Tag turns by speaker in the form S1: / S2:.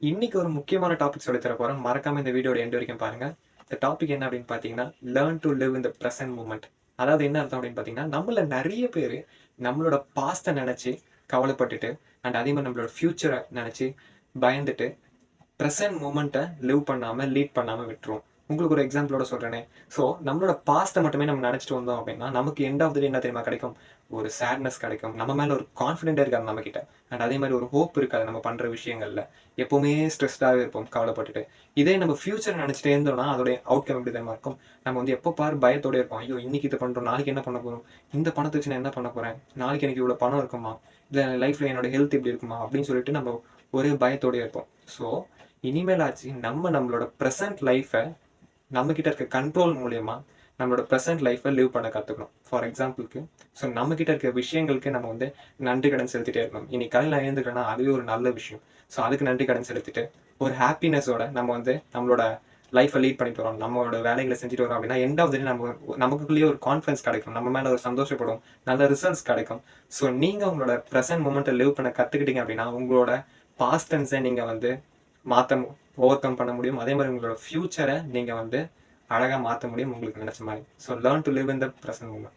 S1: இன்னைக்கு ஒரு முக்கியமான டாபிக் சொல்லி தர போறேன். மறக்காம இந்த வீடியோட எண்ட் வரைக்கும் பாருங்க. இந்த டாபிக் என்ன அப்படின்னு பார்த்தீங்கன்னா, learn to live in the present moment. அதாவது என்ன அர்த்தம் அப்படின்னு பார்த்தீங்கன்னா, நம்மள நெறைய பேரு நம்மளோட பாஸ்ட்ட நெனச்சு கவலைப்பட்டுட்டு, அண்ட் அதே மாரி நம்மளோட ஃபியூச்சர நெனச்சு பயந்துட்டு, பிரசன்ட் மூமெண்ட்டை லிவ் பண்ணாம, லீட் பண்ணாம விட்டுருவோம். உங்களுக்கு ஒரு எக்ஸாம்பிளோட சொல்றேனே. ஸோ, நம்மளோட பாஸ்ட்ட மட்டுமே நம்ம நெனச்சுட்டு வந்தோம் அப்படின்னா, நமக்கு எண்ட் ஆஃப் த டே என்ன தெரியுமா கிடைக்கும்? ஒரு சேட்னஸ் கிடைக்கும். நம்ம மேல ஒரு கான்ஃபிடென்ட்டே இருக்காது நம்மகிட்ட. அண்ட் அதே மாரி ஒரு ஹோப் இருக்காது நம்ம பண்ற விஷயங்கள்ல. எப்பவுமே ஸ்ட்ரெஸ்டாவே இருப்போம் கவலைப்பட்டுட்டு. இதே நம்ம ஃபியூச்சர் நெனச்சுட்டே இருந்தோம்னா, அதோடைய அவுட்கம் எப்படி தெரியுமா இருக்கும்? நம்ம வந்து எப்ப பாரு பயத்தோடயே இருப்போம். ஐயோ! இன்னைக்கு இத பண்றோம். நாளைக்கு என்ன பண்ண போறோம்? இந்த பணத்த வச்சு நான் என்ன பண்ண போறேன்? நாளைக்கு எனக்கு இவ்வளோ பணம் இருக்குமா? இல்ல லைஃப்ல என்னோட ஹெல்த் இப்படி இருக்குமா? அப்படின்னு சொல்லிட்டு நம்ம ஒரே பயத்தோடயே இருப்போம். ஸோ, இனிமேலாச்சு நம்மளோட பிரசன்ட் லைஃபை நம்ம கிட்ட இருக்க கண்ட்ரோல் மூலியமா நம்மளோட பிரசன்ட் லைஃபை லிவ் பண்ண கற்றுக்கணும். ஃபார் எக்ஸாம்பிளுக்கு, ஸோ நம்ம கிட்ட இருக்க விஷயங்களுக்கு நம்ம வந்து நன்றி கடன் செலுத்திட்டே இருக்கணும். இன்னைக்கு காலையில் எழுந்துக்கிறேன்னா அதுவே ஒரு நல்ல விஷயம். ஸோ அதுக்கு நன்றி கடன் செலுத்திட்டு ஒரு ஹாப்பினஸோட நம்ம வந்து நம்மளோட லைஃப்பை லீட் பண்ணிட்டு வரோம், நம்மளோட வேலைகளை செஞ்சுட்டு வரோம் அப்படின்னா எண்ட் ஆஃப் த டே நம்ம நமக்குள்ளேயே ஒரு கான்ஃபிடன்ஸ் கிடைக்கும், நம்ம மேலே ஒரு சந்தோஷப்படும், நல்ல ரிசல்ட்ஸ் கிடைக்கும். ஸோ நீங்கள் உங்களோட ப்ரெசன்ட் மூமெண்ட்டை லிவ் பண்ண கற்றுக்கிட்டீங்க அப்படின்னா உங்களோட பாஸ்ட் டென்ஸை நீங்கள் வந்து மாற்ற ஓவர் கம் பண்ண முடியும். அதே மாதிரி உங்களோட ஃபியூச்சரை நீங்கள் வந்து அழகாக மாற்ற முடியும் உங்களுக்கு நினச்ச மாதிரி. So learn to live in the present moment.